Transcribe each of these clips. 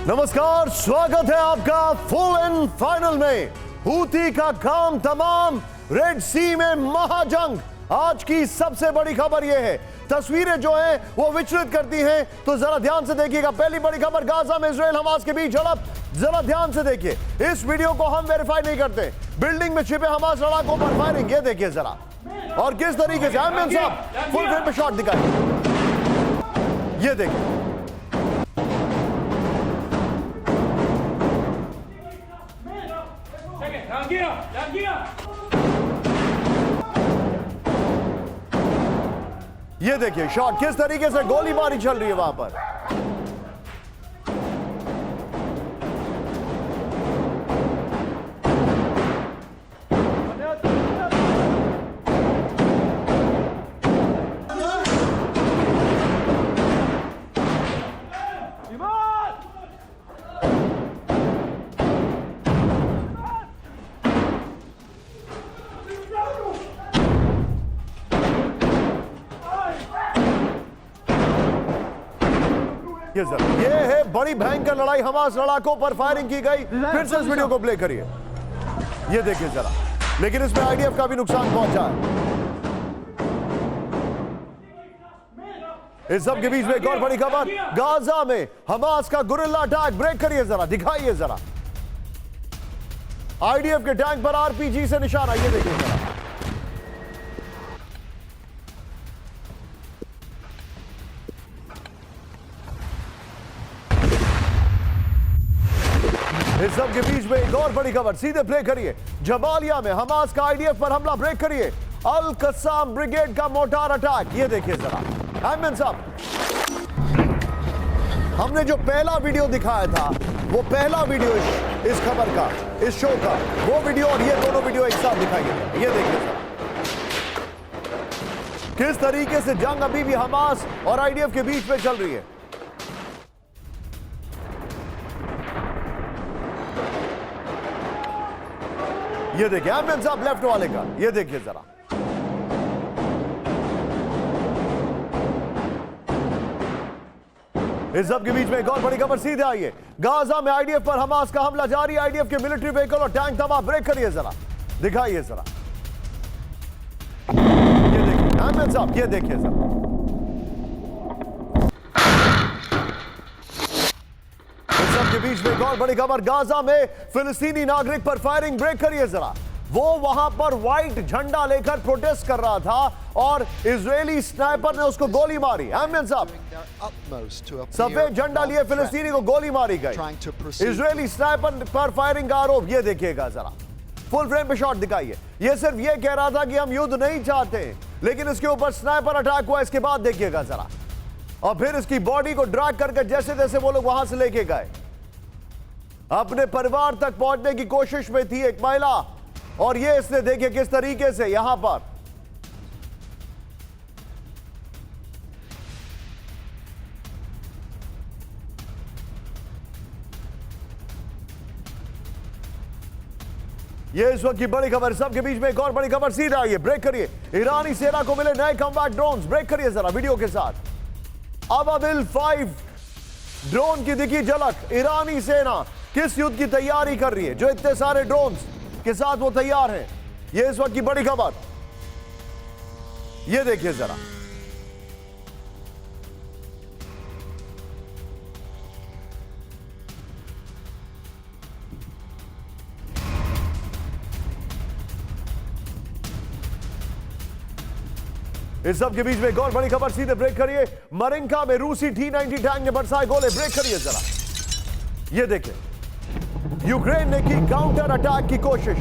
नमस्कार, स्वागत है आपका फुल एंड फाइनल में। हूती का काम तमाम, रेड सी में महाजंग। आज की सबसे बड़ी खबर यह है, तस्वीरें जो हैं वो विचलित करती हैं, तो जरा ध्यान से देखिएगा। पहली बड़ी खबर, गाजा में इजराइल हमास के बीच झड़प। जरा ध्यान से देखिए, इस वीडियो को हम वेरीफाई नहीं करते। बिल्डिंग में छिपे हमास लड़ाकों पर फायरिंग, ये देखिए जरा, और किस तरीके से आमिर साहब फुल फ्रेम पे शॉट दिखाए, ये देखिए। ये देखिए शॉट, किस तरीके से गोलीबारी चल रही है वहां पर। ये है बड़ी भयंकर लड़ाई, हमास लड़ाकों पर फायरिंग की गई। फिर से इस वीडियो को प्ले करिए, ये देखिए जरा। लेकिन इसमें आईडीएफ का भी नुकसान पहुंचा है। इस सब के बीच में एक और बड़ी खबर, गाजा में हमास का गुरिल्ला अटैक। ब्रेक करिए जरा, दिखाइए जरा। आईडीएफ के टैंक पर आरपीजी से निशाना, ये देखिए जरा। इस सब के बीच में एक और बड़ी खबर, सीधे प्ले करिए। जबालिया में हमास का आईडीएफ पर हमला। ब्रेक करिए। अल कस्साम ब्रिगेड का मोटार अटैक, ये देखिए जरा। आमिर साहब, हमने जो पहला वीडियो दिखाया था, वो पहला वीडियो इस खबर का, इस शो का, वो वीडियो और ये दोनों वीडियो एक साथ दिखाइए, ये देखिए जरा। किस तरीके से जंग अभी भी हमास और आईडीएफ के बीच में चल रही है। ये देखिए आमिर साहब लेफ्ट वाले का, ये देखिए जरा। इस सब के बीच में एक और बड़ी खबर, सीधे आइए। गाजा में आईडीएफ पर हमास का हमला जारी। आईडीएफ के मिलिट्री व्हीकल और टैंक तबाह। ब्रेक करिए जरा, दिखाइए जरा। ये देखिए आमिर साहब, ये देखिए जरा। के बीच में एक और बड़ी खबर, गाजा में फिलिस्तीनी नागरिक पर फायरिंग। ब्रेक करिए जरा। वो वहां पर व्हाइट झंडा लेकर प्रोटेस्ट कर रहा था और इजरायली स्नाइपर ने उसको गोली मारी। आमिर साहब, सफेद झंडा लिए फिलिस्तीनी को गोली मारी गई। इजरायली स्नाइपर पर फायरिंग का आरोप, ये देखिएगा जरा। फुल फ्रेम पे शॉट दिखाइए। ये सिर्फ ये कह रहा था कि हम युद्ध नहीं चाहते, लेकिन इसके ऊपर स्नाइपर अटैक हुआ। इसके बाद देखिएगा जरा, और फिर इसकी बॉडी को ड्रैग करके जैसे जैसे वो लोग वहां से लेके गए, अपने परिवार तक पहुंचने की कोशिश में थी एक महिला, और ये इसने देखिए किस तरीके से यहां पर ये इस वक्त की बड़ी खबर। सबके बीच में एक और बड़ी खबर, सीधा आइए। ब्रेक करिए। ईरानी सेना को मिले नए कॉम्बैट ड्रोन्स। ब्रेक करिए जरा वीडियो के साथ। अबाबिल 5 ड्रोन की दिखी झलक। ईरानी सेना किस युद्ध की तैयारी कर रही है, जो इतने सारे ड्रोन्स के साथ वो तैयार हैं। ये इस वक्त की बड़ी खबर, ये देखिए जरा। इस सब के बीच में एक और बड़ी खबर, सीधे ब्रेक करिए। मरिंका में रूसी T-90 टैंक ने बरसाए गोले। ब्रेक करिए जरा, ये देखिए। यूक्रेन ने की काउंटर अटैक की कोशिश,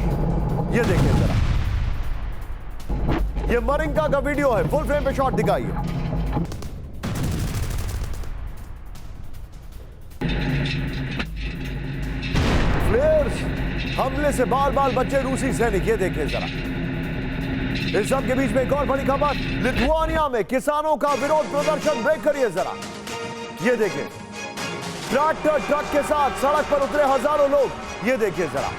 ये देखिए जरा। ये मरिंका का वीडियो है, फुल फ्रेम पे शॉट दिखाइए। फ्लेयर्स हमले से बाल बाल बचे रूसी सैनिक, ये देखिए जरा। इस सब के बीच में एक और बड़ी खबर, लिथुआनिया में किसानों का विरोध प्रदर्शन। ब्रेक करिए जरा, ये देखिए। ट्रैक्टर ट्रक के साथ सड़क पर उतरे हजारों लोग, ये देखिए जरा।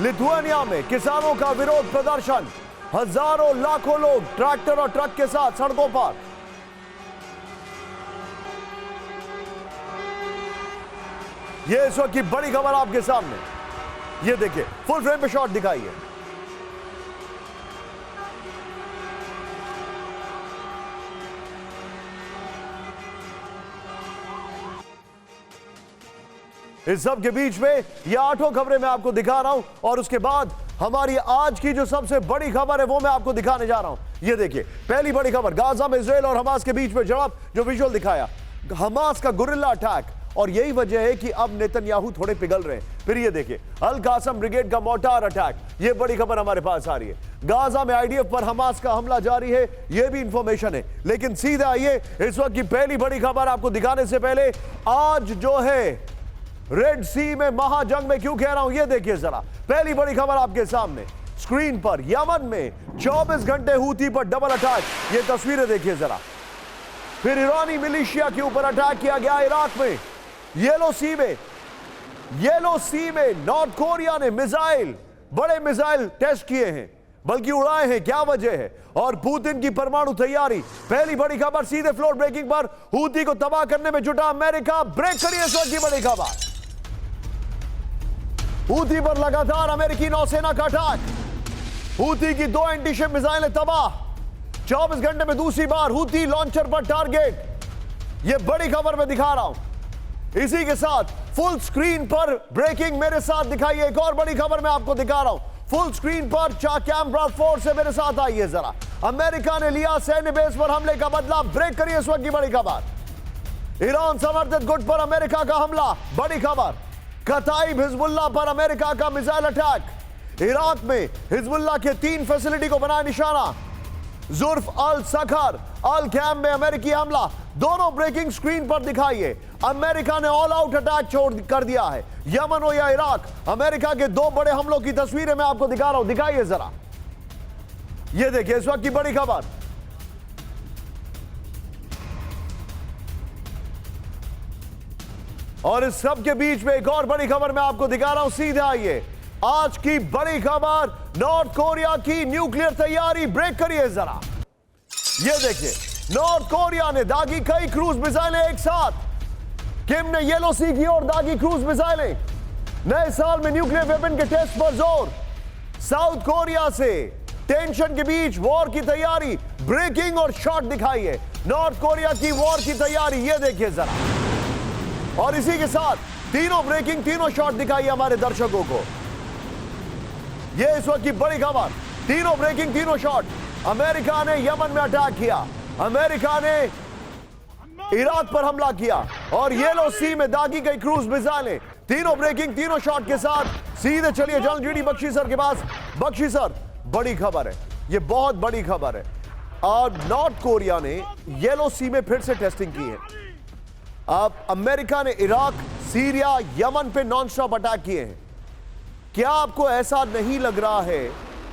लिथुआनिया में किसानों का विरोध प्रदर्शन। हजारों लाखों लोग ट्रैक्टर और ट्रक के साथ सड़कों पर। ये इस वक्त की बड़ी खबर आपके सामने, ये देखिए फुल फ्रेम पे शॉट दिखाइए। इस सब के बीच में ये 8 खबरें मैं आपको दिखा रहा हूं और उसके बाद हमारी आज की जो सबसे बड़ी खबर है वो मैं आपको दिखाने जा रहा हूं। ये देखिए पहली बड़ी खबर, गाजा में इजराइल और हमास के बीच में झड़प, जो विजुअल दिखाया हमास का गुरिल्ला अटैक, और यही वजह है कि अब नेतन्याहू थोड़े पिघल रहे हैं। फिर ये देखिए अल कासम ब्रिगेड का मोर्टार अटैक, ये बड़ी खबर हमारे पास आ रही है। गाजा में आईडीएफ पर हमास का हमला जारी है, ये भी इंफॉर्मेशन है। लेकिन सीधा आइए इस वक्त की पहली बड़ी खबर आपको दिखाने से पहले, आज जो है रेड सी में महाजंग में क्यों कह रहा हूं, ये देखिए जरा पहली बड़ी खबर आपके सामने स्क्रीन पर। यमन में 24 घंटे हूती पर डबल अटैक, ये तस्वीरें देखिए जरा। फिर ईरानी मिलिशिया के ऊपर अटैक किया गया इराक में। येलो सी में नॉर्थ कोरिया ने मिसाइल, बड़े मिसाइल टेस्ट किए हैं, बल्कि उड़ाए हैं, क्या वजह है, और पुतिन की परमाणु तैयारी। पहली बड़ी खबर सीधे फ्लोर ब्रेकिंग पर, हूती को तबाह करने में जुटा अमेरिका, ब्रेक करिए इस वक्त की बड़ी खबर। हूती पर लगातार अमेरिकी नौसेना का अटैक, हूती की 2 एंटीशिप मिसाइलें तबाह, 24 घंटे में दूसरी बार हूती लॉन्चर पर टारगेट। यह बड़ी खबर मैं दिखा रहा हूं। इसी के साथ फुल स्क्रीन पर ब्रेकिंग मेरे साथ दिखाइए, एक और बड़ी खबर मैं आपको दिखा रहा हूं फुल स्क्रीन पर। कैमरा 4 से मेरे साथ आइए जरा। अमेरिका ने लिया सैन्य बेस पर हमले का बदला, ब्रेक करिए इस वक्त की बड़ी खबर। ईरान समर्थित गुट पर अमेरिका का हमला, बड़ी खबर। कताइब हिजबुल्लाह पर अमेरिका का मिसाइल अटैक। इराक में हिजबुल्लाह के 3 फैसिलिटी को बनाया निशाना। जुर्फ अल सखर अल कैम में अमेरिकी हमला, दोनों ब्रेकिंग स्क्रीन पर दिखाइए। अमेरिका ने ऑल आउट अटैक छोड़ कर दिया है। यमन हो या इराक, अमेरिका के 2 बड़े हमलों की तस्वीरें मैं आपको दिखा रहा हूं, दिखाइए जरा। यह देखिए इस वक्त की बड़ी खबर। और इस सब के बीच में एक और बड़ी खबर मैं आपको दिखा रहा हूं, सीधे आइए। आज की बड़ी खबर, नॉर्थ कोरिया की न्यूक्लियर तैयारी, ब्रेक करिए जरा। यह देखिए नॉर्थ कोरिया ने दागी कई क्रूज मिसाइलें एक साथ। किम ने येलो सी की ओर दागी क्रूज मिसाइलें। नए साल में न्यूक्लियर वेपन के टेस्ट पर जोर। साउथ कोरिया से टेंशन के बीच वॉर की तैयारी, ब्रेकिंग और शॉट दिखाइए। नॉर्थ कोरिया की वॉर की तैयारी, यह देखिए जरा। और इसी के साथ तीनों ब्रेकिंग, तीनों शॉट दिखाइए हमारे दर्शकों को। यह इस वक्त की बड़ी खबर, तीनों ब्रेकिंग, तीनों शॉट। अमेरिका ने यमन में अटैक किया, अमेरिका ने इराक पर हमला किया, और येलो सी में दागी गई क्रूज मिसाइलें। तीनों ब्रेकिंग, तीनों शॉट के साथ सीधे चलिए जनरल जीडी बख्शी सर के पास। बख्शी सर, बड़ी खबर है, यह बहुत बड़ी खबर है। और नॉर्थ कोरिया ने येलो सी में फिर से टेस्टिंग की है। अब अमेरिका ने इराक, सीरिया, यमन पे नॉन स्टॉप अटैक किए हैं। क्या आपको ऐसा नहीं लग रहा है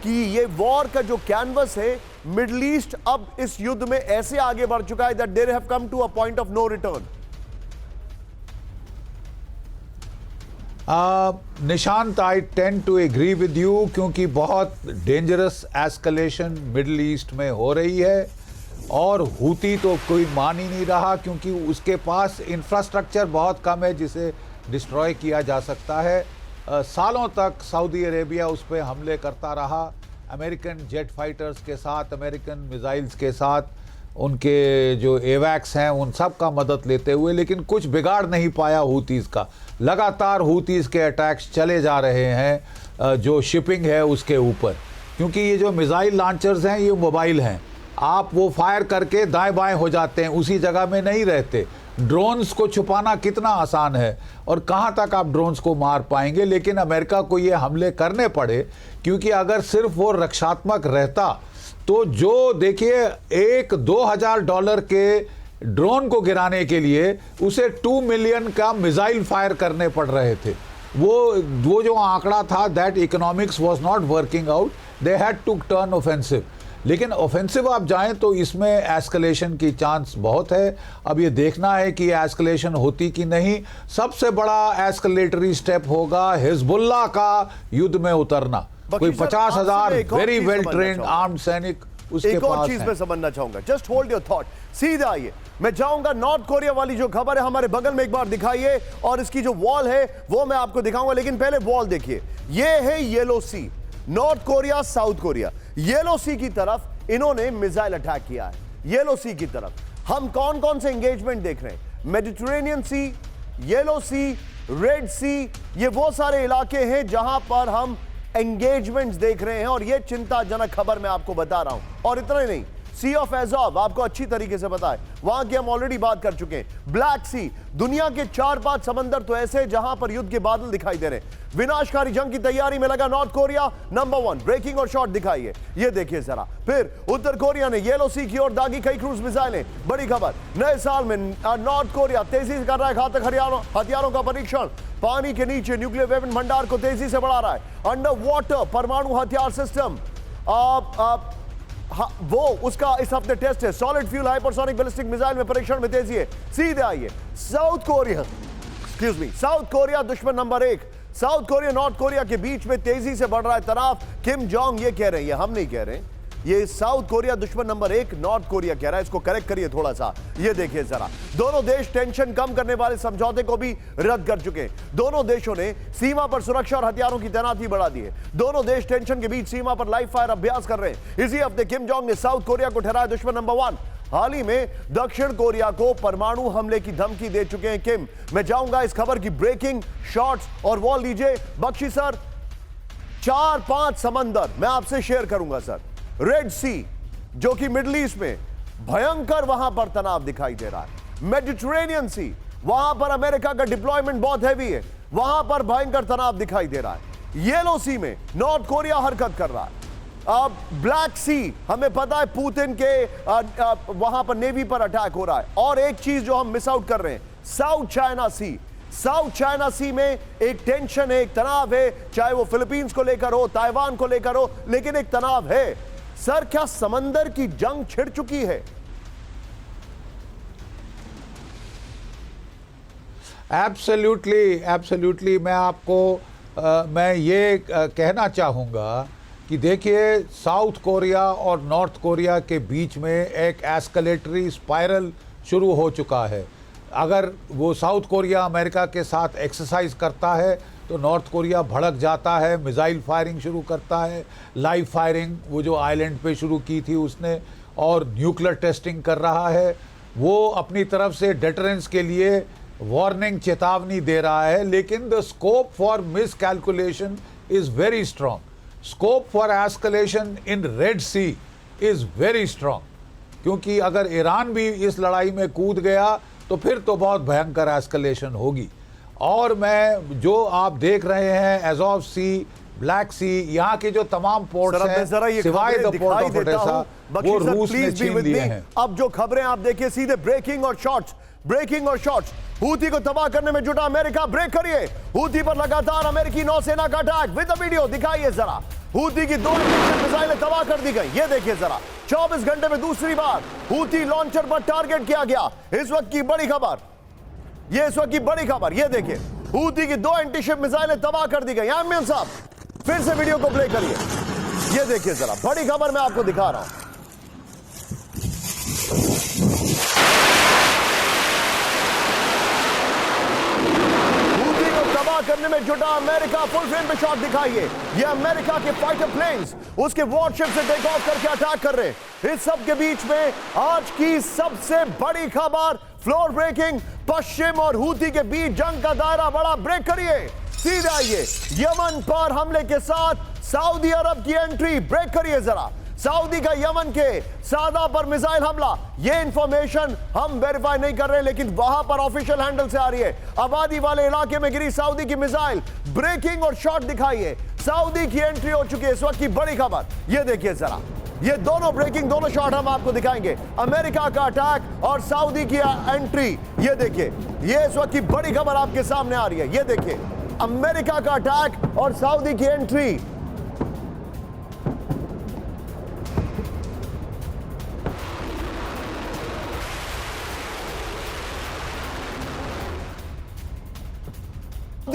कि ये वॉर का जो कैनवस है, मिडिल ईस्ट अब इस युद्ध में ऐसे आगे बढ़ चुका है that they have come to a point of no return? Nishant, I tend to agree with you, क्योंकि बहुत डेंजरस एस्केलेशन मिडिल ईस्ट में हो रही है। और हूती तो कोई मान ही नहीं रहा, क्योंकि उसके पास इंफ्रास्ट्रक्चर बहुत कम है जिसे डिस्ट्रॉय किया जा सकता है। सालों तक सऊदी अरेबिया उस पर हमले करता रहा, अमेरिकन जेट फाइटर्स के साथ, अमेरिकन मिसाइल्स के साथ, उनके जो एवैक्स हैं उन सब का मदद लेते हुए, लेकिन कुछ बिगाड़ नहीं पाया हूतीज़ का। लगातार हूतीज़ के अटैक्स चले जा रहे हैं जो शिपिंग है उसके ऊपर, क्योंकि ये जो मिसाइल लॉन्चर्स हैं ये मोबाइल हैं। आप वो फायर करके दाएं बाएं हो जाते हैं, उसी जगह में नहीं रहते। ड्रोन्स को छुपाना कितना आसान है, और कहां तक आप ड्रोन्स को मार पाएंगे। लेकिन अमेरिका को ये हमले करने पड़े, क्योंकि अगर सिर्फ वो रक्षात्मक रहता तो जो देखिए $1-2,000 के ड्रोन को गिराने के लिए उसे 2 मिलियन का मिसाइल फायर करने पड़ रहे थे। वो जो आंकड़ा था, that economics was not working out, they had to turn offensive. लेकिन ऑफेंसिव आप जाएं तो इसमें एस्केलेशन की चांस बहुत है। अब ये देखना है कि एस्केलेशन होती कि नहीं। सबसे बड़ा एस्केलेटरी स्टेप होगा हिजबुल्लाह का युद्ध में उतरना। कोई 50,000 वेरी वेल ट्रेन्ड आर्म्ड सैनिक उसके पास एक और चीज मैं समझना चाहूंगा, जस्ट होल्ड योर थॉट। सीधा आइए, मैं चाहूंगा नॉर्थ कोरिया वाली जो खबर है हमारे बगल में एक बार दिखाइए, और इसकी जो वॉल है वो मैं आपको दिखाऊंगा, लेकिन पहले वॉल देखिए। ये है Yellow Sea, North Korea South Korea. Yellow Sea की तरफ इन्होंने मिसाइल अटैक किया है। येलो सी की तरफ हम कौन कौन से एंगेजमेंट देख रहे हैं? मेडिटेरेनियन सी, येलो सी, रेड सी, ये वो सारे इलाके हैं जहां पर हम एंगेजमेंट्स देख रहे हैं, और ये चिंताजनक खबर मैं आपको बता रहा हूं। और इतना ही नहीं, सी ऑफ एज़ोव आपको अच्छी तरीके से पता है, वहां की हम ऑलरेडी बात कर चुके हैं। ब्लैक सी, दुनिया के 4-5 समंदर तो ऐसे जहां पर युद्ध के बादल दिखाई दे रहे हैं। विनाशकारी जंग की तैयारी में लगा नॉर्थ कोरिया। नंबर 1 ब्रेकिंग और शॉट दिखाइए, ये देखिए जरा। फिर उत्तर कोरिया ने येलो सी की ओर दागी कई क्रूज मिसाइलें। बड़ी खबर, नए साल में नॉर्थ कोरिया तेजी से कर रहा है घातक हथियारों का परीक्षण। पानी के नीचे न्यूक्लियर वेपन भंडार को तेजी से बढ़ा रहा है। अंडर वाटर परमाणु हथियार सिस्टम, वो उसका इस हफ्ते टेस्ट है। Solid fuel hypersonic ballistic missile में परीक्षण में तेजी है। सीधे आइए, South Korea, excuse me, South Korea दुश्मन number 1। South Korea North Korea के बीच में तेजी से बढ़ रहा है तनाव। किम जोंग ये कह रहे हैं, ये हम नहीं कह रहे, ये साउथ कोरिया दुश्मन नंबर 1 नॉर्थ कोरिया कह रहा है। इसको करेक्ट करिए थोड़ा सा। ये देखिए जरा, दोनों देश टेंशन कम करने वाले समझौते को भी रद्द कर चुके हैं। दोनों देशों ने सीमा पर सुरक्षा और हथियारों की तैनाती बढ़ा दी है। दोनों देश टेंशन के बीच सीमा पर लाइव फायर अभ्यास कर रहे हैं। इसी हफ्ते किम जोंग ने साउथ कोरिया को ठहराया दुश्मन नंबर 1। हाल ही में दक्षिण कोरिया को परमाणु हमले की धमकी दे चुके हैं किम। मैं जाऊंगा इस खबर की ब्रेकिंग शॉट्स और वॉल लीजिए बख्शी सर। 4-5 समंदर मैं आपसे शेयर करूंगा सर। रेड सी जो कि मिडिल ईस्ट में भयंकर वहां पर तनाव दिखाई दे रहा है। मेडिटेरेनियन सी, वहां पर अमेरिका का डिप्लॉयमेंट बहुत हैवी है, वहां पर भयंकर तनाव दिखाई दे रहा है। येलो सी में नॉर्थ कोरिया हरकत कर रहा है। अब ब्लैक सी, हमें पता है पुतिन के वहां पर नेवी पर अटैक हो रहा है। और एक चीज जो हम मिस आउट कर रहे हैं, साउथ चाइना सी। साउथ चाइना सी में एक टेंशन है, एक तनाव है, चाहे वो फिलीपींस को लेकर हो, ताइवान को लेकर हो, लेकिन एक तनाव है। सर क्या समंदर की जंग छिड़ चुकी है? एब्सोल्युटली मैं आपको मैं ये कहना चाहूँगा कि देखिए, साउथ कोरिया और नॉर्थ कोरिया के बीच में एक एस्केलेटरी स्पाइरल शुरू हो चुका है। अगर वो साउथ कोरिया अमेरिका के साथ एक्सरसाइज करता है तो नॉर्थ कोरिया भड़क जाता है, मिसाइल फायरिंग शुरू करता है, लाइव फायरिंग वो जो आइलैंड पे शुरू की थी उसने, और न्यूक्लियर टेस्टिंग कर रहा है। वो अपनी तरफ से डेटरेंस के लिए वार्निंग, चेतावनी दे रहा है, लेकिन the scope for miscalculation is very strong. Scope for escalation in Red Sea is very strong, क्योंकि अगर ईरान भी इस लड़ाई में कूद गया तो फिर तो बहुत भयंकर एस्केलेशन होगी। और मैं जो आप देख रहे हैं एज़ोव सी, ब्लैक सी, यहाँ के जो तमाम पोर्ट्स हैं सिवाय द पोर्ट ऑफ ओडेसा, वो रूस ने छीन लिए हैं। अब जो खबरें आप देखिए सीधे ब्रेकिंग और शॉट्स, ब्रेकिंग और शॉट्स। हूथी को तबाह करने में जुटा अमेरिका, ब्रेक करिए। हूथी पर लगातार अमेरिकी नौसेना का अटैक। विद द वीडियो दिखाइए जरा। हूथी की 2 मिसाइलें तबाह कर दी गई, ये देखिए जरा। 24 घंटे में दूसरी बार हूथी लॉन्चर पर टारगेट किया गया। इस वक्त की बड़ी खबर, ये इस वक्त की बड़ी खबर, ये देखिए। हूथी की 2 एंटीशिप मिसाइलें तबाह कर दी गई। आमिर साहब फिर से वीडियो को प्ले करिए, ये देखिए जरा। बड़ी खबर मैं आपको दिखा रहा हूं। करने में जुटा अमेरिका, फुल फ्रेम पे शॉट दिखाइए। ये अमेरिका के फाइटर प्लेन्स उसके वॉरशिप से टेक ऑफ करके अटैक कर रहे हैं। इस सब के बीच में आज की सबसे बड़ी खबर, फ्लोर ब्रेकिंग। पश्चिम और हूथी के बीच जंग का दायरा बड़ा, ब्रेक करिए। सीधे आइए, यमन पर हमले के साथ सऊदी अरब की एंट्री, ब्रेक करिए जरा। सऊदी का यमन के सादा पर मिसाइल हमला, ये इंफॉर्मेशन हम वेरीफाई नहीं कर रहे, लेकिन वहां पर ऑफिशियल हैंडल से आ रही है। आबादी वाले इलाके में गिरी सऊदी की मिसाइल, ब्रेकिंग और शॉट दिखाइए। सऊदी की एंट्री हो चुकी है, इस वक्त की बड़ी खबर, ये देखिए जरा। ये दोनों ब्रेकिंग, दोनों शॉट हम आपको दिखाएंगे। अमेरिका का अटैक और सऊदी की एंट्री, ये देखिए। ये इस वक्त की बड़ी खबर आपके सामने आ रही है, ये देखिए। अमेरिका का अटैक और सऊदी की एंट्री।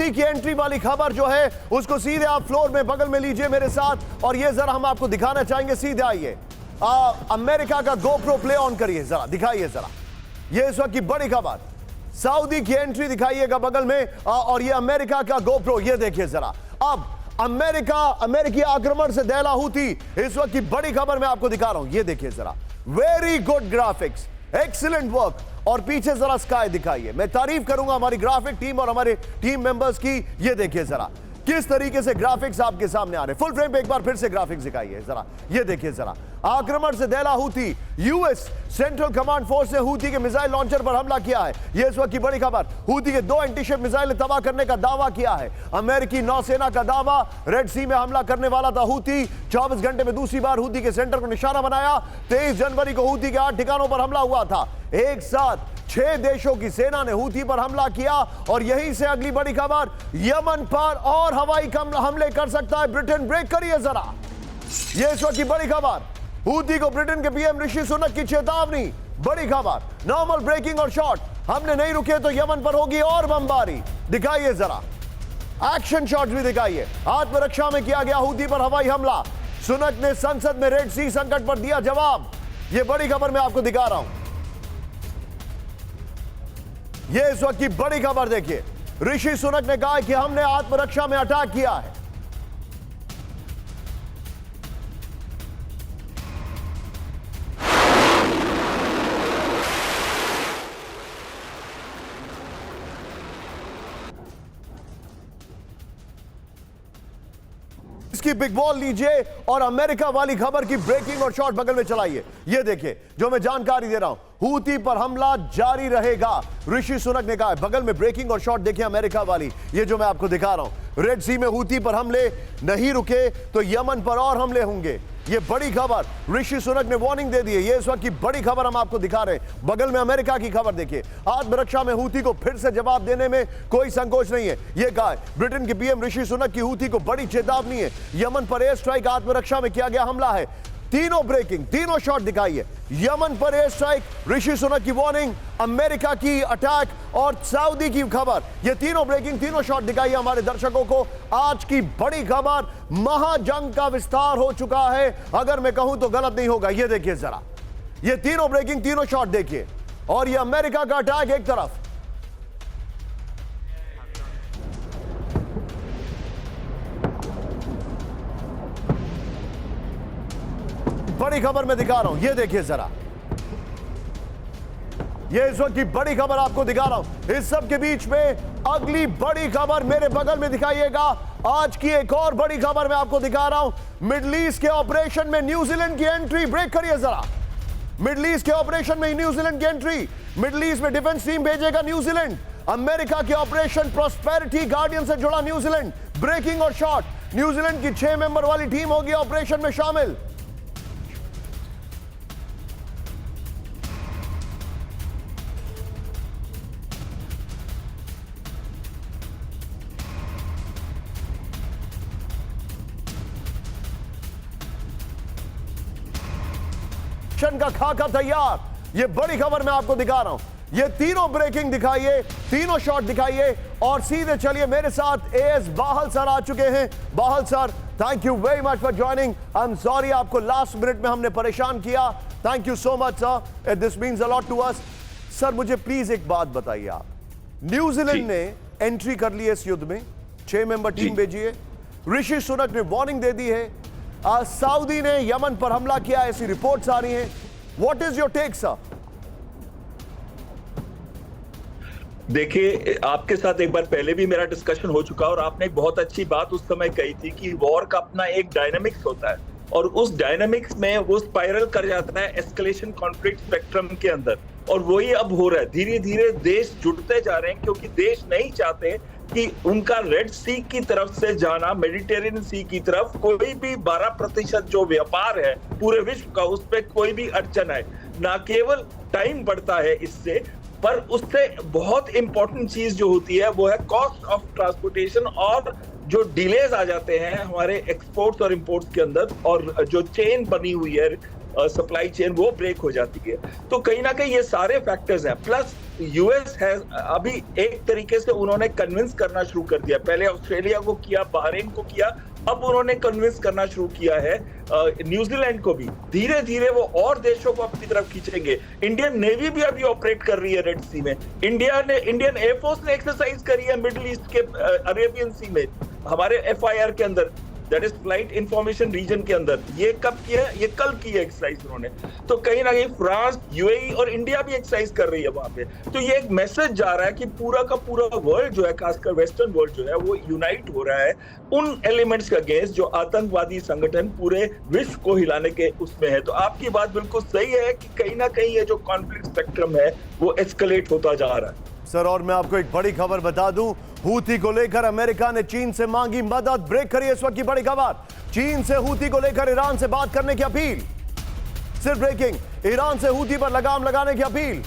की एंट्री वाली खबर जो है उसको सीधे आप फ्लोर में बगल में लीजिए मेरे साथ, और ये जरा हम आपको दिखाना चाहेंगे। सीधे आइए, अमेरिका का गोप्रो प्ले ऑन करिए जरा, दिखाइए जरा। ये इस वक्त की बड़ी खबर, सऊदी की एंट्री दिखाइएगा बगल में, और ये अमेरिका का गोप्रो, ये देखिए जरा। अब अमेरिकी आक्रमण से दहला हूती, इस वक्त की बड़ी खबर मैं आपको दिखा रहा हूं, ये देखिए जरा। Very good graphics, excellent work. और पीछे जरा स्काई दिखाइए। मैं तारीफ करूंगा हमारी ग्राफिक टीम और हमारे टीम मेंबर्स की। ये देखिए जरा किस तरीके से ग्राफिक्स आपके सामने आ रहे। फुल फ्रेम पे एक बार फिर से ग्राफिक्स दिखाइए जरा। ये देखिए जरा, आक्रमण से दहला Houthi, US central command force ने हूती के मिसाइल लॉन्चर पर हमला किया है। यह इस वक्त की बड़ी खबर। हूती के 2 एंटीशिप मिसाइल तबाह करने का दावा किया है। अमेरिकी नौसेना का दावा, रेड सी में हमला करने वाला था हूती। 24 घंटे में दूसरी बार हूती के सेंटर को निशाना बनाया। 23 जनवरी को हूती के 8 ठिकानों पर हमला हुआ था। एक साथ 6 देशों की सेना ने हूती पर हमला किया। और यहीं से अगली बड़ी खबर, यमन पर और हवाई हमले कर सकता है ब्रिटेन, ब्रेक करिए जरा। यह इस वक्त की बड़ी खबर, हूती को ब्रिटेन के पीएम ऋषि सुनक की चेतावनी। बड़ी खबर, नॉर्मल ब्रेकिंग और शॉट, हमने नहीं रुके तो यमन पर होगी और बमबारी। दिखाइए जरा, एक्शन शॉट्स भी दिखाइए। आत्मरक्षा में किया गया हूती पर हवाई हमला। सुनक ने संसद में रेड सी संकट पर दिया जवाब। यह बड़ी खबर मैं आपको दिखा रहा हूं। यह इस वक्त की बड़ी खबर देखिए, ऋषि सुनक ने कहा कि हमने आत्मरक्षा में अटैक किया है। इसकी बिग बॉल लीजिए और अमेरिका वाली खबर की ब्रेकिंग और शॉट बगल में चलाइए। ये देखिए जो मैं जानकारी दे रहा हूं, हूती पर हमला जारी रहेगा, ऋषि सुनक ने कहा है। बगल में ब्रेकिंग और शॉट देखिए अमेरिका वाली, ये जो मैं आपको दिखा रहा हूं। रेड सी में हूती पर हमले नहीं रुके तो यमन पर और हमले होंगे। ये बड़ी खबर, ऋषि सुनक ने वार्निंग दे दी है। ये इस वक्त की बड़ी खबर हम आपको दिखा रहे हैं। बगल में अमेरिका की खबर देखिए, आत्मरक्षा में हूती को फिर से जवाब देने में कोई संकोच नहीं है। ये कहा है ब्रिटेन के पीएम ऋषि सुनक की हूती को बड़ी चेतावनी है। यमन पर एयर स्ट्राइक, आत्मरक्षा में किया गया हमला है। तीनों ब्रेकिंग, तीनों शॉट दिखाइए। यमन पर एयर स्ट्राइक, ऋषि सुनक की वार्निंग, अमेरिका की अटैक और सऊदी की खबर। ये तीनों ब्रेकिंग, तीनों शॉट दिखाइए हमारे दर्शकों को। आज की बड़ी खबर, महाजंग का विस्तार हो चुका है, अगर मैं कहूं तो गलत नहीं होगा। ये देखिए जरा, ये तीनों ब्रेकिंग, तीनों शॉट देखिए। और ये अमेरिका का अटैक एक तरफ, बड़ी खबर मैं दिखा रहा हूं। ये देखिए जरा, ये इस वक्त की बड़ी खबर आपको दिखा रहा हूं। इस सब के बीच में अगली बड़ी खबर मेरे बगल में दिखाइएगा। आज की एक और बड़ी खबर मैं आपको दिखा रहा हूं। मिडल ईस्ट के ऑपरेशन में न्यूजीलैंड की एंट्री, ब्रेक करिए जरा। मिडल ईस्ट के ऑपरेशन में न्यूजीलैंड की एंट्री, मिडल ईस्ट में डिफेंस टीम भेजेगा न्यूजीलैंड। अमेरिका के ऑपरेशन प्रॉस्पेरिटी गार्डियन से जुड़ा न्यूजीलैंड, ब्रेकिंग और शॉट। न्यूजीलैंड की 6 मेंबर वाली टीम होगी ऑपरेशन में शामिल। का खाका तैयार। ये बड़ी खबर मैं आपको दिखा रहा हूं। ये तीनों ब्रेकिंग दिखाइए, तीनों शॉट दिखाइए और सीधे चलिए मेरे साथ एएस बाहल सर आ चुके हैं। Bahal sir, thank you very much for joining. I am sorry आपको लास्ट मिनट में हमने परेशान किया। Thank you so much sir, this means a lot to us. Sir मुझे प्लीज एक बात बताइए, आप न्यूजीलैंड ने एंट्री कर ली है इस युद्ध में, 6 मेंबर टीम भेजी है। ऋषि सुनक ने वार्निंग दे दी है। सऊदी ने यमन पर हमला किया, ऐसी रिपोर्ट्स आ रही हैं। What is your take sir? देखिए, आपके साथ एक बार पहले भी मेरा डिस्कशन हो चुका और आपने एक बहुत अच्छी बात उस समय कही थी कि वॉर का अपना एक डायनामिक्स होता है और उस डायनामिक्स में वो स्पाइरल कर जाता है एस्केलेशन कॉन्फ्लिक्ट स्पेक्ट्रम के अंदर, और वही अब हो रहा है। धीरे धीरे देश जुड़ते जा रहे हैं क्योंकि देश नहीं चाहते कि उनका रेड सी की तरफ से जाना, मेडिटेरियन सी की तरफ कोई भी 12% जो व्यापार है पूरे विश्व का, उस पर कोई भी अड़चन आए। ना केवल टाइम बढ़ता है इससे, पर उससे बहुत इंपॉर्टेंट चीज जो होती है वो है कॉस्ट ऑफ ट्रांसपोर्टेशन, और जो डिलेज आ जाते हैं हमारे एक्सपोर्ट्स और इंपोर्ट्स के अंदर, और जो चेन बनी हुई है सप्लाई चेन वो ब्रेक हो जाती है। तो कहीं ना कहीं ये सारे फैक्टर्स हैं। प्लस यूएस है अभी एक तरीके से उन्होंने कन्विंस करना शुरू कर दिया। पहले ऑस्ट्रेलिया को किया, बहरीन को किया, अब उन्होंने कन्विंस करना शुरू किया है न्यूजीलैंड को भी, धीरे धीरे वो और देशों को अपनी तरफ खींचेंगे। इंडियन नेवी भी अभी ऑपरेट कर रही है रेड सी में। इंडियन एयरफोर्स ने एक्सरसाइज करी है मिडिल ईस्ट के अरेबियन सी में, हमारे FIR के अंदर, that is flight information region के अंदर। ये कब किया है? ये कल की है एक्सरसाइज उन्होंने। तो कहीं ना कहीं फ्रांस, UAE और इंडिया भी एक्सरसाइज कर रही है वहां पे। तो ये एक मैसेज जा रहा है कि पूरा का पूरा वर्ल्ड जो है, खासकर वेस्टर्न वर्ल्ड जो है, वो यूनाइट हो रहा है उन एलिमेंट्स के अगेंस्ट जो आतंकवादी संगठन पूरे विश्व को हिलाने के उसमें है। तो आपकी बात बिल्कुल सही है कि कहीं ना कहीं ये जो कॉन्फ्लिक्ट स्पेक्ट्रम है वो एस्केलेट होता जा रहा है। सर, और मैं आपको एक बड़ी खबर बता दूं, हूती को लेकर अमेरिका ने चीन से मांगी मदद। ब्रेक करिए इस वक्त की बड़ी खबर, चीन से हूती को लेकर ईरान से बात करने की अपील। सिर्फ ब्रेकिंग, ईरान से हूती पर लगाम लगाने की अपील।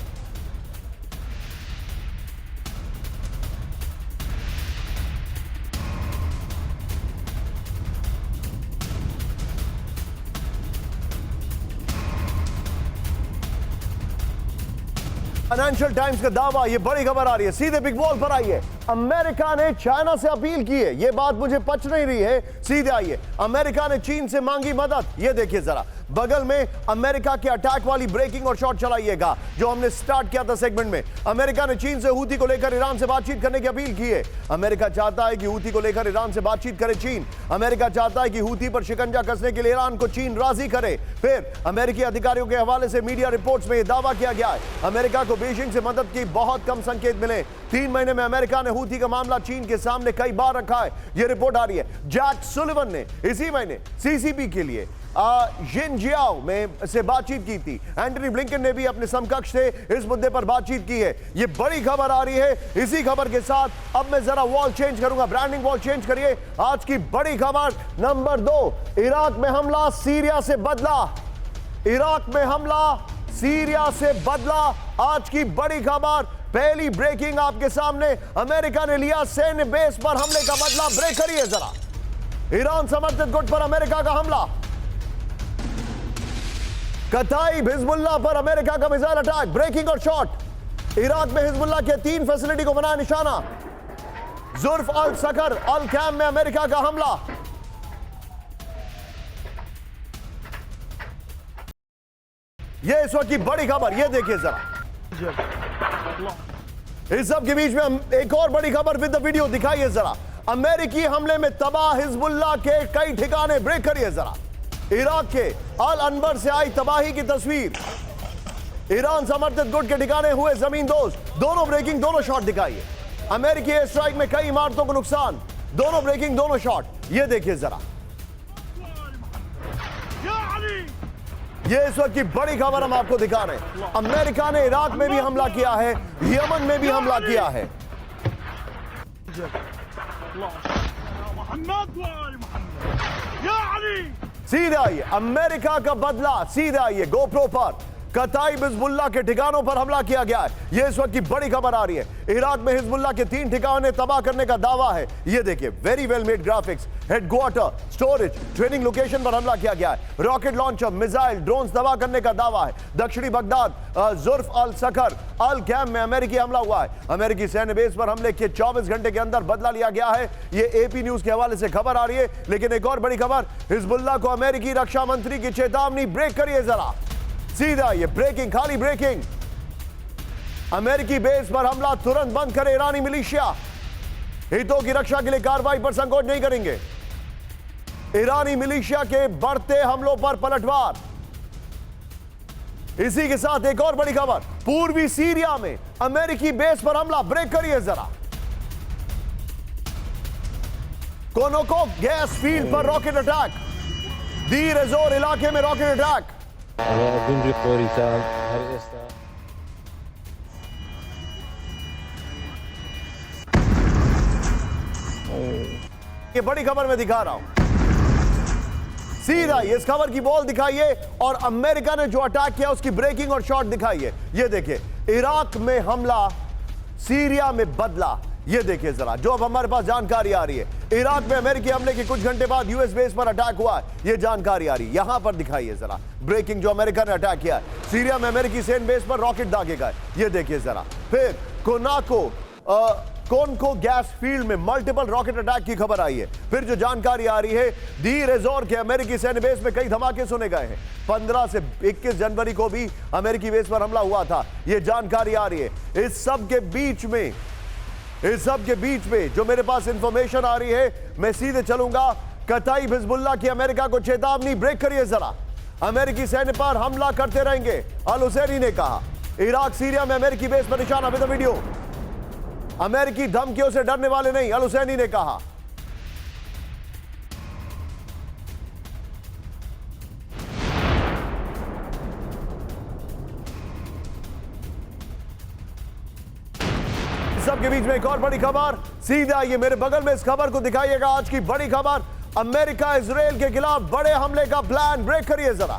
फाइनेंशियल टाइम्स का दावा, ये बड़ी खबर आ रही है, सीधे बिग वॉल पर आइए। अमेरिका ने चाइना से अपील की है, ये बात मुझे पच नहीं रही है, सीधे आइए। अमेरिका ने चीन से मांगी मदद, ये देखिए जरा, बगल में अमेरिका के अटैक वाली ब्रेकिंग और शॉट चलाइएगा जो हमने स्टार्ट किया था सेगमेंट में। अमेरिका ने चीन से हूती को लेकर ईरान से बातचीत करने की अपील की है। अमेरिका चाहता है कि हूती को लेकर ईरान से बातचीत करे चीन। अमेरिका चाहता है कि हूती पर शिकंजा कसने के लिए ईरान को चीन राजी करे। फिर अमेरिकी अधिकारियों के हवाले से मीडिया रिपोर्ट्स में यह दावा किया गया है अमेरिका को बीजिंग से मदद की बहुत कम संकेत मिले। 3 महीने में अमेरिका ने हूती का मामला चीन के सामने कई बार रखा है, यह रिपोर्ट आ रही है। जैक सुलिवन ने इसी महीने CCP के लिए जिनजियाओ में से बातचीत की थी। एंटनी ब्लिंकन ने भी अपने समकक्ष से इस मुद्दे पर बातचीत की है। यह बड़ी खबर आ रही है। इसी खबर के साथ अब मैं जरा वॉल चेंज करूंगा, ब्रांडिंग वॉल चेंज करिए। आज की बड़ी खबर नंबर 2, इराक में हमला सीरिया से बदला। इराक में हमला सीरिया से बदला, आज की बड़ी खबर। पहली ब्रेकिंग आपके सामने, अमेरिका ने लिया सैन्य बेस पर हमले का बदला। ब्रेक करिए जरा, ईरान समर्थित गुट पर अमेरिका का हमला। कताइब हिजबुल्लाह पर अमेरिका का मिसाइल अटैक, ब्रेकिंग और शॉट। इराक में हिजबुल्लाह के 3 फैसिलिटी को बनाया निशाना। जुर्फ अल सकर अल कैम में अमेरिका का हमला। यह इस वक्त की बड़ी खबर, यह देखिए जरा। इस सब के बीच में हम एक और बड़ी खबर विद द वीडियो दिखाइए जरा। अमेरिकी हमले में तबाह हिजबुल्लाह के कई ठिकाने। ब्रेक करिए जरा, इराक के अल अनबर से आई तबाही की तस्वीर। ईरान समर्थित गुट के ठिकाने हुए जमीन दोज। दोनों ब्रेकिंग, दोनों शॉट दिखाइए। अमेरिकी एयर स्ट्राइक में कई इमारतों को नुकसान। दोनों ब्रेकिंग, दोनों शॉट, ये देखिए जरा। ये इस वक्त की बड़ी खबर हम आपको दिखा रहे हैं। अमेरिका ने इराक में भी हमला किया है, यमन में भी हमला किया है। सीधा आइए, अमेरिका का बदला। सीधा आइए, गोप्रो पर कताइब हिजबुल्लाह के ठिकानों पर हमला किया गया है। यह इस वक्त की बड़ी खबर आ रही है। इराक में हिजबुल्लाह के 3 ठिकाने तबाह करने का दावा है। यह देखिए, very well made graphics. Headquarter, storage, training location पर हमला किया गया है। रॉकेट लॉन्चर, मिसाइल, ड्रोन्स तबाह करने का दावा है। दक्षिणी बगदाद, जुर्फ अल सकर अल कैम में अमेरिकी हमला हुआ है। अमेरिकी सैन्य बेस पर हमले के 24 घंटे के अंदर बदला लिया गया है। यह AP न्यूज के हवाले से खबर आ रही है। लेकिन एक और बड़ी खबर, हिजबुल्लाह को अमेरिकी रक्षा मंत्री की चेतावनी। ब्रेक करिए जरा, सीधा ये ब्रेकिंग, खाली ब्रेकिंग। अमेरिकी बेस पर हमला तुरंत बंद करे ईरानी मिलिशिया। हितों की रक्षा के लिए कार्रवाई पर संकोच नहीं करेंगे। ईरानी मिलिशिया के बढ़ते हमलों पर पलटवार। इसी के साथ एक और बड़ी खबर, पूर्वी सीरिया में अमेरिकी बेस पर हमला। ब्रेक करिए जरा, कोनोको गैस फील्ड पर रॉकेट अटैक। दीर एजोर इलाके में रॉकेट अटैक। ये बड़ी खबर मैं दिखा रहा हूं, सीधा इस खबर की बॉल दिखाइए और अमेरिका ने जो अटैक किया उसकी ब्रेकिंग और शॉट दिखाइए। ये देखिए, इराक में हमला, सीरिया में बदला। ये देखिए जरा, जो अब हमारे पास जानकारी आ रही है। इराक में अमेरिकी हमले के कुछ घंटे बाद US बेस पर अटैक हुआ है, ये जानकारी आ रही है। यहां पर दिखाइए जरा ब्रेकिंग, जो अमेरिका ने अटैक किया है। सीरिया में अमेरिकी सैन्य बेस पर रॉकेट दागे गए, ये देखिए जरा। फिर कोनाको कोनको गैस फील्ड में मल्टीपल रॉकेट अटैक की खबर आई है। फिर जो जानकारी आ रही है, दी रेजोर के अमेरिकी सैन्य बेस में कई धमाके सुने गए हैं। 15 से 21 जनवरी को भी अमेरिकी बेस पर हमला हुआ था, यह जानकारी आ रही है। इस सब के बीच में जो मेरे पास इंफॉर्मेशन आ रही है, मैं सीधे चलूंगा कताइब हिजबुल्लाह की अमेरिका को चेतावनी। ब्रेक करिए जरा, अमेरिकी सैन्य पर हमला करते रहेंगे, अल हुसैनी ने कहा। इराक सीरिया में अमेरिकी बेस पर निशाना। विद वीडियो, अमेरिकी धमकियों से डरने वाले नहीं, अल हुसैनी ने कहा। सबके बीच में एक और बड़ी खबर, सीधे आइए मेरे बगल में, इस खबर को दिखाइएगा। आज की बड़ी खबर, अमेरिका इजराइल के खिलाफ बड़े हमले का प्लान। ब्रेक करिए जरा,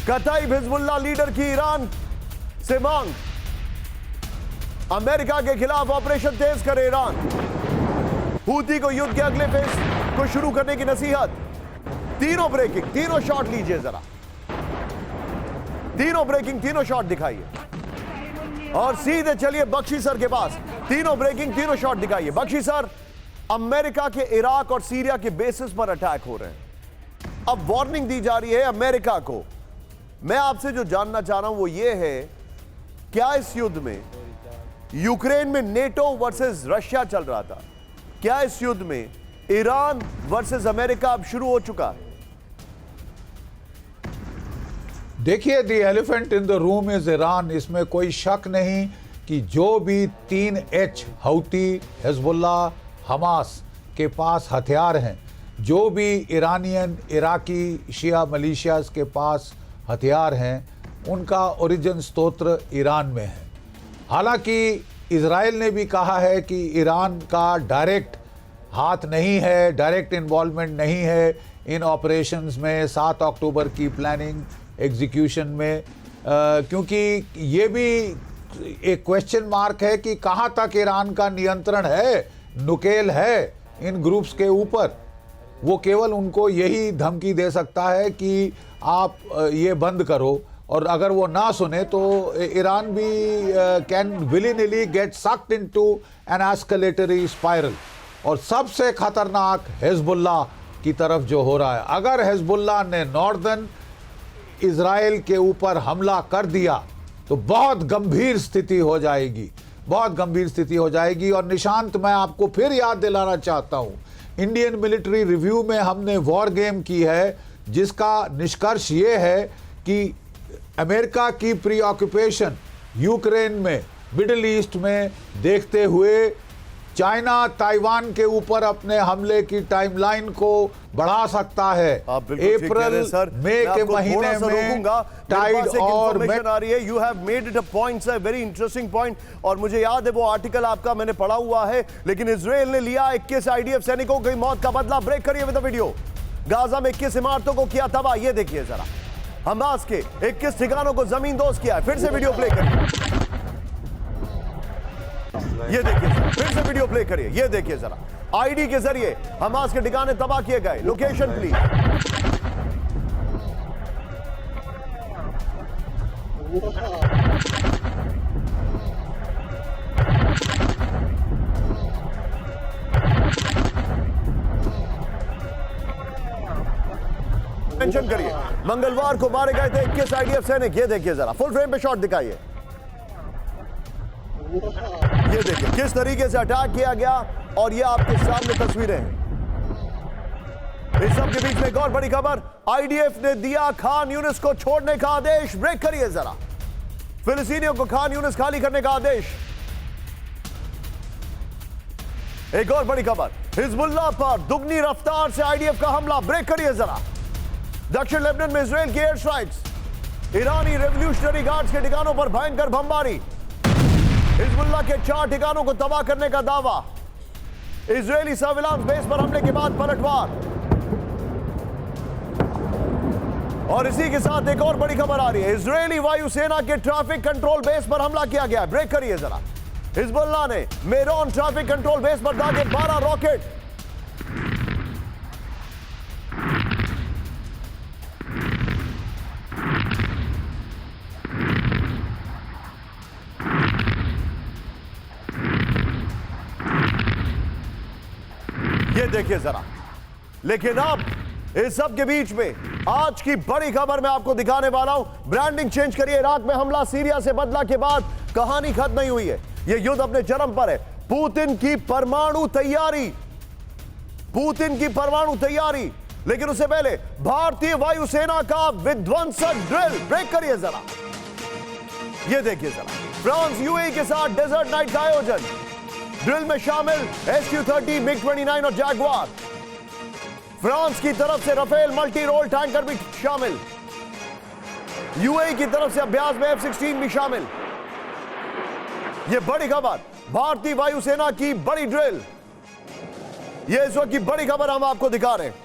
कताइब हिजबुल्लाह लीडर की ईरान से मांग, अमेरिका के खिलाफ ऑपरेशन तेज करे ईरान। हूती को युद्ध के अगले फेज को शुरू करने की नसीहत। तीनों ब्रेकिंग, तीनों शॉट लीजिए जरा, तीनों ब्रेकिंग, तीनों शॉट दिखाइए और सीधे चलिए बख्शी सर के पास। तीनों ब्रेकिंग, तीनों शॉट दिखाइए। बख्शी सर, अमेरिका के इराक और सीरिया के बेसिस पर अटैक हो रहे हैं। अब वार्निंग दी जा रही है अमेरिका को। मैं आपसे जो जानना चाह रहा हूं वो ये है, क्या इस युद्ध में, यूक्रेन में नेटो वर्सेस रशिया चल रहा था, क्या इस युद्ध में ईरान वर्सेस अमेरिका अब शुरू हो चुका है? देखिए, the elephant in the room is Iran. इसमें कोई शक नहीं कि जो भी 3H हौती, हिजबुल्लाह, हमास के पास हथियार हैं, जो भी ईरानियन, इराकी, शिया मलेशियाज के पास हथियार हैं, उनका ओरिजिन स्रोत ईरान में है। हालांकि इजराइल ने भी कहा है कि ईरान का डायरेक्ट हाथ नहीं है, डायरेक्ट इन्वॉल्वमेंट नहीं है इन ऑपरेशंस में, 7 अक्टूबर की प्लानिंग एग्जीक्यूशन में, क्योंकि ये भी एक क्वेश्चन मार्क है कि कहाँ तक ईरान का नियंत्रण है, नुकेल है इन ग्रुप्स के ऊपर। वो केवल उनको यही धमकी दे सकता है कि आप ये बंद करो, और अगर वो ना सुने तो ईरान भी can willy-nilly get sucked into an escalatory spiral. और सबसे खतरनाक हिजबुल्लाह की तरफ जो हो रहा है, अगर हिजबुल्लाह ने नॉर्दर्न इजराइल के ऊपर हमला कर दिया तो बहुत गंभीर स्थिति हो जाएगी, बहुत गंभीर स्थिति हो जाएगी। और निशांत, मैं आपको फिर याद दिलाना चाहता हूं, इंडियन मिलिट्री रिव्यू में हमने वॉर गेम की है, जिसका निष्कर्ष ये है कि अमेरिका की प्री ऑक्यूपेशन यूक्रेन में, मिडिल ईस्ट में देखते हुए चाइना ताइवान के ऊपर अपने हमले की टाइमलाइन को बढ़ा सकता है। अप्रैल मई के महीने में टाइड और आ रही है। You have made it a point sir, very interesting point. और मुझे याद है वो आर्टिकल आपका मैंने पढ़ा हुआ है। लेकिन इजराइल ने लिया 21 IDF सैनिकों की मौत का बदला। ब्रेक करिए विद द वीडियो। गाजा में 21 इमारतों को किया तबाह, ये देखिए जरा। हमास के 21 ठिकानों को जमींदोज किया है। फिर से वीडियो प्ले करिए, ये देखिए, फिर से वीडियो प्ले करिए, ये देखिए जरा। आईडी के जरिए हमास के ठिकाने तबाह किए गए। Location please. मेंशन करिए। मंगलवार को मारे गए थे 21 IDF सैनिक। ये देखिए जरा, फुल फ्रेम पे शॉट दिखाइए। ये देखिए किस तरीके से अटैक किया गया, और ये आपके सामने तस्वीरें हैं। इस सब के बीच में एक और बड़ी खबर, IDF ने दिया खान यूनिस को छोड़ने का आदेश। ब्रेक करिए जरा। फिलिस्तीनियों को खान यूनिस खाली करने का आदेश। एक और बड़ी खबर, हिजबुल्लाह पर दुगनी रफ्तार से IDF का हमला। ब्रेक करिए जरा। दक्षिण लेबनान में इजराइल की एयर स्ट्राइक्स। ईरानी रेवोल्यूशनरी गार्ड्स के ठिकानों पर भयंकर बमबारी। हिजबुल्लाह के 4 ठिकानों को तबाह करने का दावा। इजरायली सर्विलांस बेस पर हमले के बाद पलटवार। और इसी के साथ एक और बड़ी खबर आ रही है, इजरायली वायुसेना के ट्रैफिक कंट्रोल बेस पर हमला किया गया। ब्रेक करिए जरा। हिजबुल्लाह ने मेरोन ट्रैफिक कंट्रोल बेस पर दागे 12 रॉकेट। ये देखिए जरा। लेकिन अब इस सब के बीच में आज की बड़ी खबर मैं आपको दिखाने वाला हूं। ब्रांडिंग चेंज करिए। इराक में हमला सीरिया से बदला के बाद कहानी खत्म नहीं हुई है। यह युद्ध अपने चरम पर है। पुतिन की परमाणु तैयारी, पुतिन की परमाणु तैयारी। लेकिन उससे पहले भारतीय वायुसेना का विध्वंसक ड्रिल। ब्रेक करिए जरा। यह देखिए जरा। फ्रांस यूएई के साथ डेजर्ट नाइट का आयोजन। ड्रिल में शामिल SU-30, MiG-29 और जैगुआर। फ्रांस की तरफ से राफेल मल्टी रोल टैंकर भी शामिल। यूएई की तरफ से अभ्यास में F-16 भी शामिल। यह बड़ी खबर, भारतीय वायुसेना की बड़ी ड्रिल। यह इस वक्त की बड़ी खबर हम आपको दिखा रहे हैं।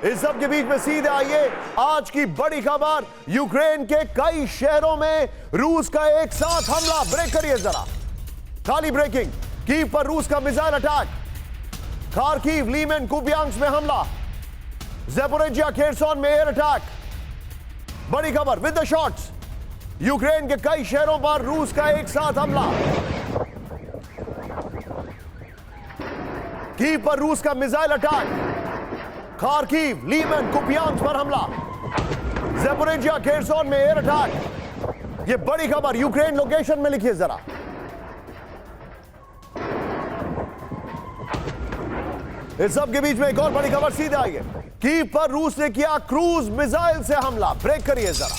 इस सब के बीच में सीधे आइए आज की बड़ी खबर। यूक्रेन के कई शहरों में रूस का एक साथ हमला। ब्रेक करिए जरा। खाली ब्रेकिंग। कीव पर रूस का missile attack. Kharkiv, Lehman, Kupiansk में हमला। ज़ैपोरिज़िया, खेरसोन में एयर अटैक। बड़ी खबर विद द शॉट्स। यूक्रेन के कई शहरों पर रूस का एक साथ हमला। कीव पर रूस का missile attack. Kharkiv, Lehman, Kupiansk पर हमला। ज़ैपोरिज़िया, खेरसोन में एयर अटैक। यह बड़ी खबर यूक्रेन लोकेशन में लिखिए जरा। इस सब के बीच में एक और बड़ी खबर सीधे आई है। कीव पर रूस ने किया क्रूज मिसाइल से हमला। ब्रेक करिए जरा।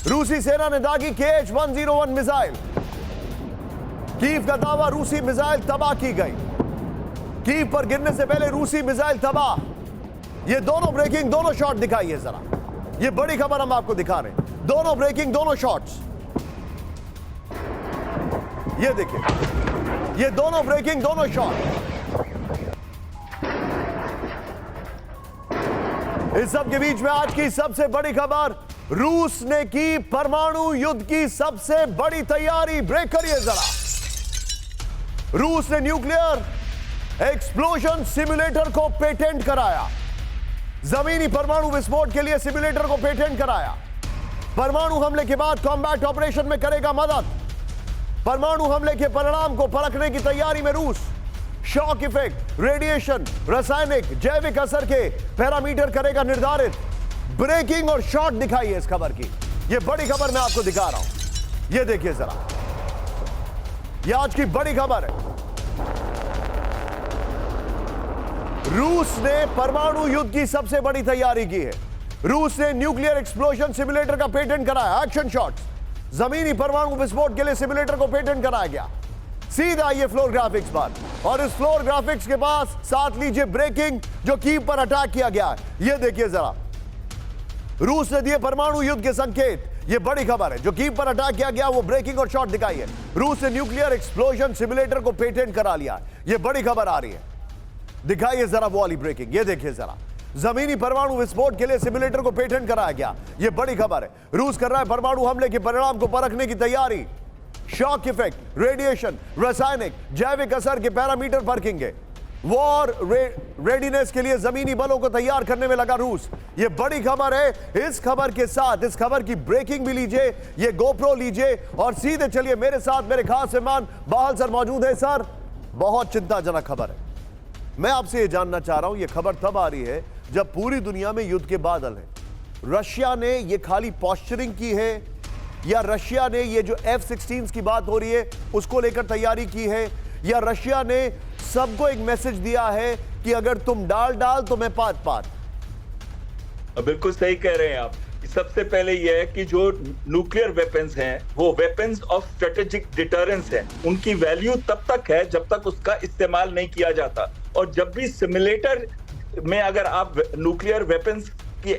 रूसी सेना ने दागी KH-101 मिसाइल। कीव का दावा, रूसी मिसाइल तबाह की गई। कीव पर गिरने से पहले रूसी मिसाइल तबाह। ये दोनों ब्रेकिंग, दोनों शॉट दिखाइए जरा। ये बड़ी खबर हम आपको दिखा रहे हैं। दोनों ब्रेकिंग, दोनों शॉट्स। ये देखिए, ये दोनों ब्रेकिंग, दोनों शॉट। इस सब के बीच में आज की सबसे बड़ी खबर, रूस ने की परमाणु युद्ध की सबसे बड़ी तैयारी। ब्रेक करिए जरा। रूस ने न्यूक्लियर एक्सप्लोजन सिमुलेटर को पेटेंट कराया। जमीनी परमाणु विस्फोट के लिए सिमुलेटर को पेटेंट कराया। परमाणु हमले के बाद कॉम्बैट ऑपरेशन में करेगा मदद। परमाणु हमले के परिणाम को परखने की तैयारी में रूस। शॉक इफेक्ट, रेडिएशन, रासायनिक, जैविक असर के पैरामीटर करेगा निर्धारित। ब्रेकिंग और शॉट दिखाइए इस खबर की। यह बड़ी खबर मैं आपको दिखा रहा हूं। यह देखिए जरा। यह आज की बड़ी खबर है। रूस ने परमाणु युद्ध की सबसे बड़ी तैयारी की है। रूस ने न्यूक्लियर एक्सप्लोजन सिमुलेटर का पेटेंट कराया। Action shots. जमीनी परमाणु विस्फोट के लिए सिमुलेटर को पेटेंट कराया गया। सीधा आइए फ्लोर ग्राफिक्स पर, और इस फ्लोर ग्राफिक्स के पास साथ लीजिए ब्रेकिंग जो कीव पर अटैक किया गया है। यह देखिए जरा। रूस ने दिए परमाणु युद्ध के संकेत। यह बड़ी खबर है। जो कीव पर अटैक किया गया वो ब्रेकिंग और शॉट दिखाइए। रूस ने न्यूक्लियर एक्सप्लोजन सिमुलेटर को पेटेंट करा लिया। यह बड़ी खबर आ रही है। दिखाइए जरा वो वाली ब्रेकिंग। यह देखिए जरा। जमीनी परमाणु विस्फोट के लिए सिमुलेटर को पेटेंट कराया गया। यह बड़ी खबर है। रूस कर रहा है परमाणु हमले के परिणाम को परखने की तैयारी। शॉक इफेक्ट, रेडिएशन, रासायनिक, जैविक असर के पैरामीटर परखेंगे। वॉर रेडीनेस के लिए जमीनी बलों को तैयार करने में लगा रूस। यह बड़ी खबर है। इस खबर के साथ इस खबर की ब्रेकिंग भी लीजिए, ये गोप्रो लीजिए और सीधे चलिए मेरे साथ। मेरे खास मेहमान बाहल सर मौजूद है। सर, बहुत चिंताजनक खबर है। मैं आपसे यह जानना चाह रहा हूं, यह खबर तब आ रही है जब पूरी दुनिया में युद्ध के बादल हैं। रशिया ने यह खाली पॉस्चरिंग की है या रशिया ने ये जो F-16 की बात हो रही है उसको लेकर तैयारी की है, या रशिया ने सबको एक मैसेज दिया है कि अगर तुम डाल तो मैं पात। बिल्कुल सही कह रहे हैं आप। सबसे पहले यह है कि जो न्यूक्लियर वेपन्स हैं वो वेपन्स ऑफ स्ट्रेटेजिक डिटरेंस हैं। उनकी वैल्यू तब तक है जब तक उसका इस्तेमाल नहीं किया जाता। और जब भी सिमुलेटर में अगर आप न्यूक्लियर वेपन्स की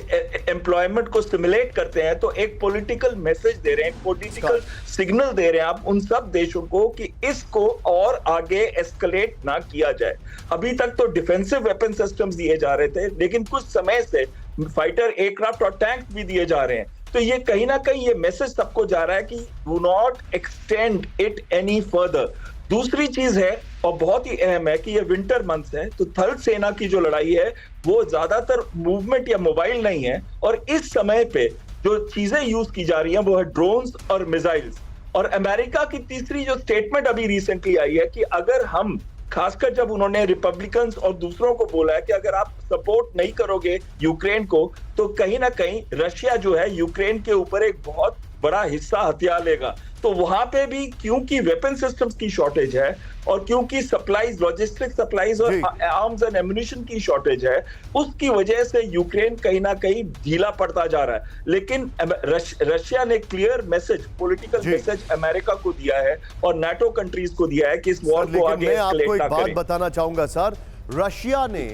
एम्प्लॉयमेंट को स्टिमुलेट करते हैं तो एक पॉलिटिकल मैसेज दे रहे हैं, पॉलिटिकल सिग्नल दे रहे हैं आप उन सब देशों को कि इसको और आगे एस्केलेट ना किया जाए। अभी तक तो डिफेंसिव वेपन सिस्टम्स दिए जा रहे थे, लेकिन कुछ समय से फाइटर एयरक्राफ्ट और टैंक भी दिए जा रहे हैं। तो ये कहीं ना कहीं ये मैसेज सबको जा रहा है कि do not extend it any further. दूसरी चीज है और बहुत ही अहम है कि ये विंटर मंथ्स है, तो थल सेना की जो लड़ाई है वो ज्यादातर मूवमेंट या मोबाइल नहीं है, और इस समय पे जो चीजें यूज की जा रही हैं वो है ड्रोन्स और मिसाइल्स। और अमेरिका की तीसरी जो स्टेटमेंट अभी रिसेंटली आई है कि अगर हम, खासकर जब उन्होंने रिपब्लिकन्स और दूसरों को बोला है कि अगर आप सपोर्ट नहीं करोगे यूक्रेन को तो कहीं ना कहीं रशिया जो है यूक्रेन के ऊपर एक बहुत बड़ा हिस्सा हथियार लेगा। तो वहां पे भी क्योंकि वेपन सिस्टम्स की शॉर्टेज है और क्योंकि सप्लाईज, लॉजिस्टिक सप्लाईज और आर्म्स एंड एम्युनिशन की शॉर्टेज है, उसकी वजह से यूक्रेन कहीं ना कहीं ढीला पड़ता जा रहा है। लेकिन रशिया ने clear message, political message America को दिया है और नाटो कंट्रीज को दिया है कि इस वॉर को आगे मैं आपको एस्केलेट एक ना बात करें। बताना चाहूंगा सर, रशिया ने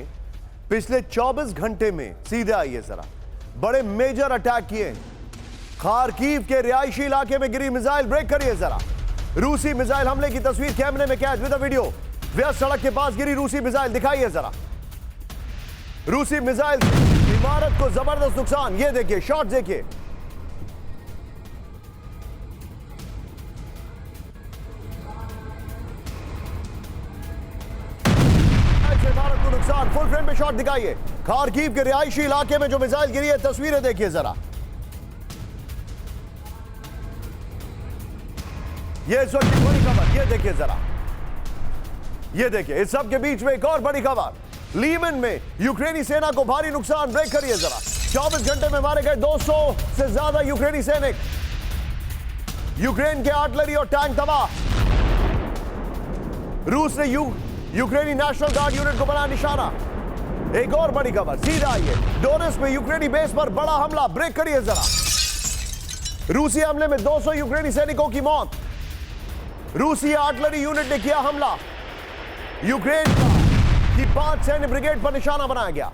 पिछले 24 घंटे में, सीधे आइए जरा, बड़े मेजर अटैक किए। खार्किव के रिहायशी इलाके में गिरी मिसाइल, ब्रेक करिए जरा। रूसी मिसाइल हमले की तस्वीर कैमरे में कैद विद वीडियो। व्यस्त सड़क के पास गिरी रूसी मिसाइल, दिखाइए जरा। रूसी मिसाइल से इमारत को जबरदस्त नुकसान, ये देखिए शॉट देखिए। इमारत को नुकसान, फुल फ्रेम पे शॉट दिखाइए। खार्किव के रिहायशी इलाके में जो मिसाइल गिरी है, तस्वीरें देखिए जरा। ये इस वक्त की बड़ी खबर, ये देखिए जरा, ये देखिए। इस सब के बीच में एक और बड़ी खबर, लीमन में यूक्रेनी सेना को भारी नुकसान, ब्रेक करिए जरा। 24 घंटे में मारे गए 200 से ज्यादा यूक्रेनी सैनिक। यूक्रेन के आर्टिलरी और टैंक तबाह। रूस ने यूक्रेनी नेशनल गार्ड यूनिट को बनाया निशाना। एक और बड़ी खबर, सीधा आइए। डोनेट्स्क में यूक्रेनी बेस पर बड़ा हमला, ब्रेक करिए जरा। रूसी हमले में 200 यूक्रेनी सैनिकों की मौत। रूसी आर्टिलरी यूनिट ने किया हमला। यूक्रेन की 5 सैन्य ब्रिगेड पर निशाना बनाया गया।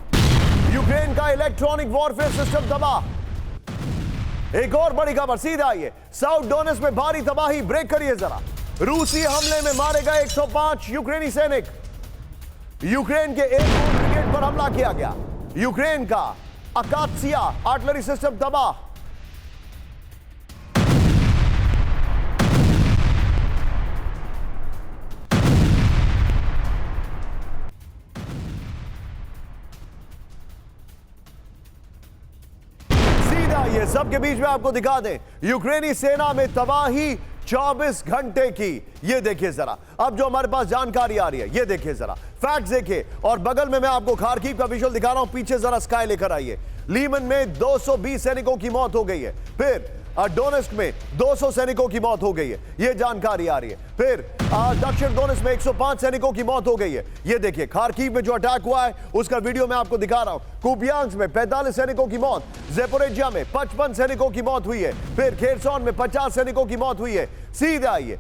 यूक्रेन का इलेक्ट्रॉनिक वॉरफेयर सिस्टम तबाह। एक और बड़ी खबर, सीधा आइए। साउथ डोनेट्स्क में भारी तबाही, ब्रेक करिए जरा। रूसी हमले में मारे गए 105 यूक्रेनी सैनिक। यूक्रेन के एक ब्रिगेड पर हमला किया गया। यूक्रेन का अकात्सिया आर्टिलरी सिस्टम तबाह। ये सब के बीच में आपको दिखा दें, यूक्रेनी सेना में तबाही 24 घंटे की। ये देखिए जरा, अब जो हमारे पास जानकारी आ रही है, ये देखिए जरा, फैक्ट्स देखिए। और बगल में मैं आपको खार्किव का विजुअल दिखा रहा हूं, पीछे जरा स्काई लेकर आइए। लीमन में 220 सैनिकों की मौत हो गई है। फिर डोनेट्स्क में 200 सैनिकों की मौत हो गई है, ये जानकारी आ रही है। फिर दक्षिण डोनेट्स्क में 105 सैनिकों की मौत हो गई है। ये देखिए खार्किव में जो अटैक हुआ है उसका वीडियो मैं आपको दिखा रहा हूं। कुपियांस्क में 45 सैनिकों की मौत। ज़ेपोरिज़िया में 55 सैनिकों की मौत हुई है। फिर खेरसोन में 50 सैनिकों की मौत हुई है। सीधे आइए,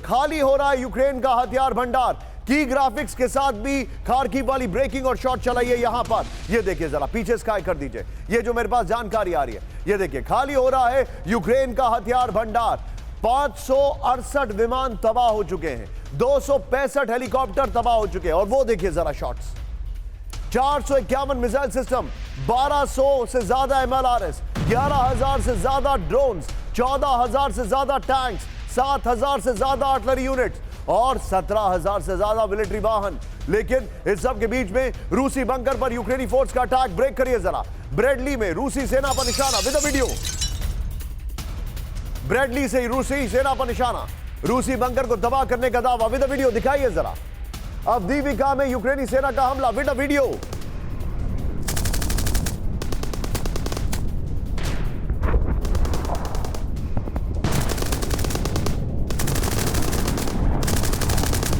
खाली हो रहा है यूक्रेन का हथियार भंडार। की ग्राफिक्स के साथ भी खार्किव वाली ब्रेकिंग और शॉट चलाइए यहां पर। ये देखिए जरा, पीछे स्काई कर दीजिए। ये जो मेरे पास जानकारी आ रही है, ये देखिए, खाली हो रहा है यूक्रेन का हथियार भंडार। 568 विमान तबाह हो चुके हैं, 265 हेलीकॉप्टर तबाह हो चुके हैं। और वो देखिए जरा शॉट्स, 451 मिसाइल सिस्टम, 1200 से ज्यादा MLRS, 11,000 से ज्यादा ड्रोन्स, 14,000 से ज्यादा टैंक्स, 7,000 से ज्यादा आर्टिलरी यूनिट्स और 17,000 से ज्यादा मिलिट्री वाहन। लेकिन इस सब के बीच में रूसी बंकर पर यूक्रेनी फोर्स का अटैक, ब्रेक करिए जरा। ब्रेडली में रूसी सेना पर निशाना, विद वीडियो। ब्रेडली से रूसी सेना पर निशाना, रूसी बंकर को तबाह करने का दावा, विद वीडियो दिखाइए जरा। अवदीविका में यूक्रेनी सेना का हमला, विद वीडियो।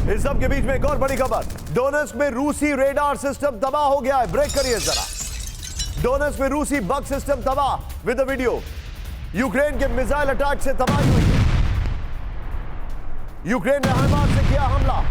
इस सब के बीच में एक और बड़ी खबर, डोनेट्स्क में रूसी रेडार सिस्टम तबाह हो गया है, ब्रेक करिए जरा। डोनेट्स्क में रूसी बग सिस्टम तबाह, विद वीडियो। यूक्रेन के मिसाइल अटैक से तबाही हुई है। यूक्रेन ने हाइमार्स से किया हमला।